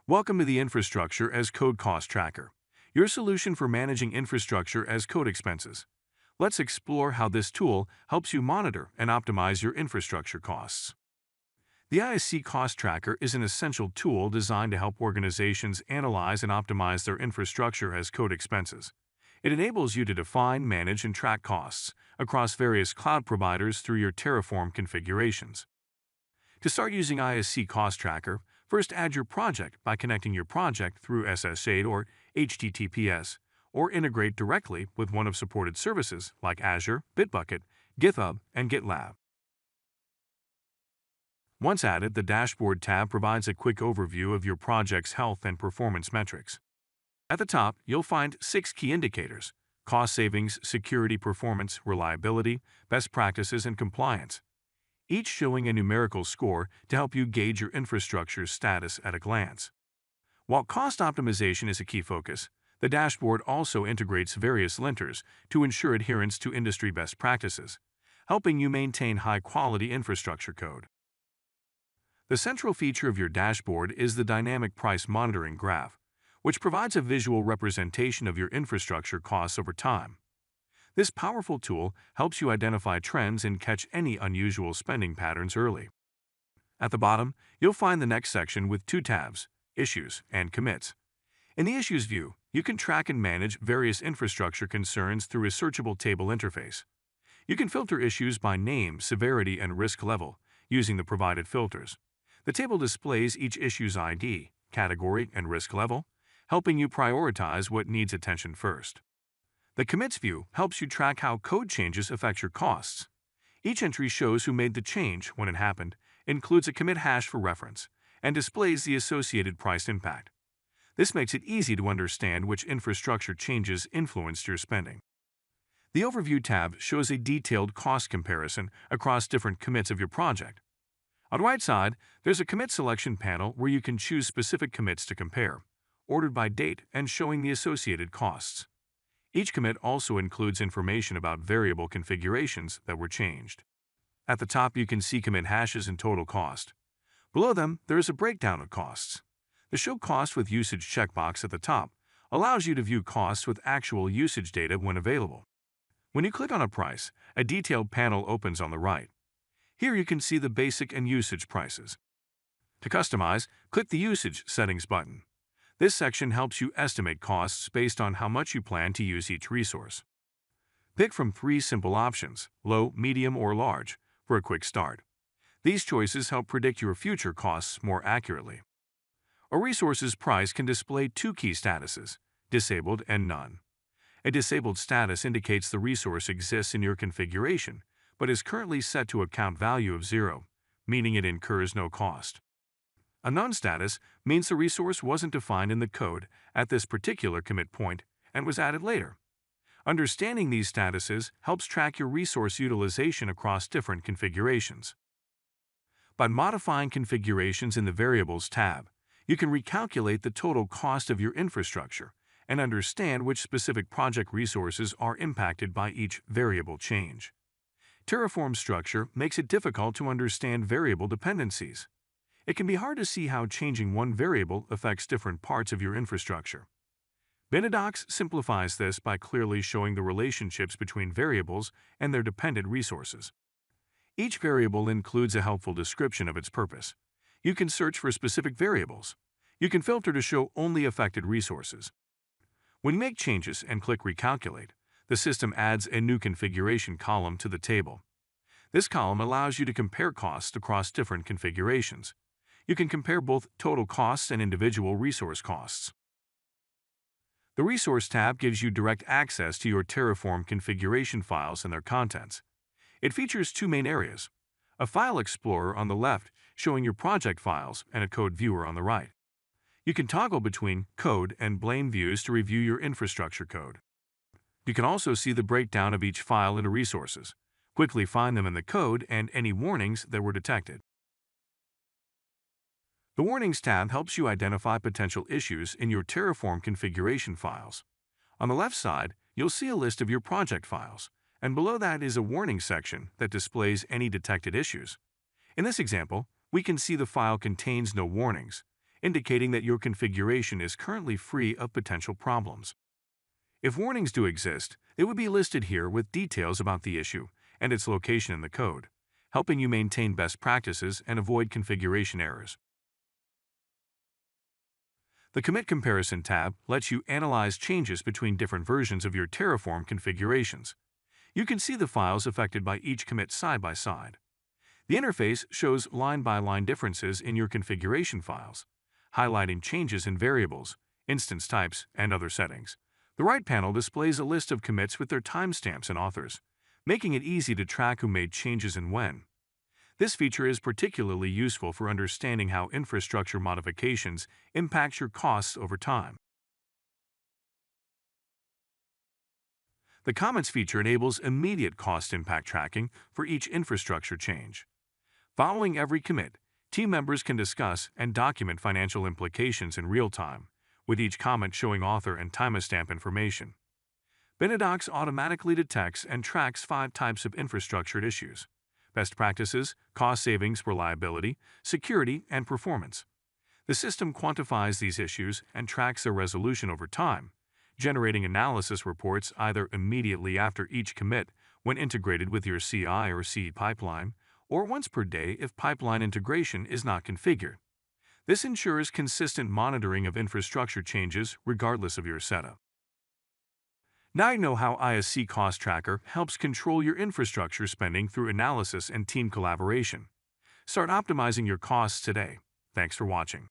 Welcome to the Infrastructure as Code Cost Tracker, your solution for managing infrastructure as code expenses. Let's explore how this tool helps you monitor and optimize your infrastructure costs. The IaC Cost Tracker is an essential tool designed to help organizations analyze and optimize their infrastructure as code expenses. It enables you to define, manage, and track costs across various cloud providers through your Terraform configurations. To start using IaC Cost Tracker, first add your project by connecting your project through SSH or HTTPS, or integrate directly with one of supported services like Azure, Bitbucket, GitHub, and GitLab. Once added, the Dashboard tab provides a quick overview of your project's health and performance metrics. At the top, you'll find 6 key indicators: cost savings, security, performance, reliability, best practices, and compliance, each showing a numerical score to help you gauge your infrastructure's status at a glance. While cost optimization is a key focus, the dashboard also integrates various linters to ensure adherence to industry best practices, helping you maintain high-quality infrastructure code. The central feature of your dashboard is the dynamic price monitoring graph, which provides a visual representation of your infrastructure costs over time. This powerful tool helps you identify trends and catch any unusual spending patterns early. At the bottom, you'll find the next section with 2 tabs: Issues and Commits. In the Issues view, you can track and manage various infrastructure concerns through a searchable table interface. You can filter issues by name, severity, and risk level using the provided filters. The table displays each issue's ID, category, and risk level, helping you prioritize what needs attention first. The Commits view helps you track how code changes affect your costs. Each entry shows who made the change when it happened, includes a commit hash for reference, and displays the associated price impact. This makes it easy to understand which infrastructure changes influenced your spending. The Overview tab shows a detailed cost comparison across different commits of your project. On the right side, there's a commit selection panel where you can choose specific commits to compare, ordered by date and showing the associated costs. Each commit also includes information about variable configurations that were changed. At the top, you can see commit hashes and total cost. Below them, there is a breakdown of costs. The Show Cost with Usage checkbox at the top allows you to view costs with actual usage data when available. When you click on a price, a detailed panel opens on the right. Here you can see the basic and usage prices. To customize, click the Usage Settings button. This section helps you estimate costs based on how much you plan to use each resource. Pick from 3 simple options: low, medium, or large, for a quick start. These choices help predict your future costs more accurately. A resource's price can display 2 key statuses: disabled and none. A disabled status indicates the resource exists in your configuration, but is currently set to a count value of 0, meaning it incurs no cost. A none status means the resource wasn't defined in the code at this particular commit point and was added later. Understanding these statuses helps track your resource utilization across different configurations. By modifying configurations in the Variables tab, you can recalculate the total cost of your infrastructure and understand which specific project resources are impacted by each variable change. Terraform's structure makes it difficult to understand variable dependencies. It can be hard to see how changing one variable affects different parts of your infrastructure. Binadox simplifies this by clearly showing the relationships between variables and their dependent resources. Each variable includes a helpful description of its purpose. You can search for specific variables. You can filter to show only affected resources. When you make changes and click Recalculate, the system adds a new configuration column to the table. This column allows you to compare costs across different configurations. You can compare both total costs and individual resource costs. The Resource tab gives you direct access to your Terraform configuration files and their contents. It features 2 main areas: a File Explorer on the left showing your project files and a Code Viewer on the right. You can toggle between Code and Blame views to review your infrastructure code. You can also see the breakdown of each file into resources, quickly find them in the code, and any warnings that were detected. The Warnings tab helps you identify potential issues in your Terraform configuration files. On the left side, you'll see a list of your project files, and below that is a warning section that displays any detected issues. In this example, we can see the file contains no warnings. indicating that your configuration is currently free of potential problems. If warnings do exist, they would be listed here with details about the issue and its location in the code, helping you maintain best practices and avoid configuration errors. The Commit Comparison tab lets you analyze changes between different versions of your Terraform configurations. You can see the files affected by each commit side by side. The interface shows line-by-line differences in your configuration files, highlighting changes in variables, instance types, and other settings. The right panel displays a list of commits with their timestamps and authors, making it easy to track who made changes and when. This feature is particularly useful for understanding how infrastructure modifications impact your costs over time. The Comments feature enables immediate cost impact tracking for each infrastructure change. Following every commit, team members can discuss and document financial implications in real time, with each comment showing author and timestamp information. Binadox automatically detects and tracks 5 types of infrastructure issues: best practices, cost savings, reliability, security, and performance. The system quantifies these issues and tracks their resolution over time, generating analysis reports either immediately after each commit when integrated with your CI or CD pipeline, or once per day if pipeline integration is not configured. This ensures consistent monitoring of infrastructure changes regardless of your setup. Now you know how IaC Cost Tracker helps control your infrastructure spending through analysis and team collaboration. Start optimizing your costs today. Thanks for watching.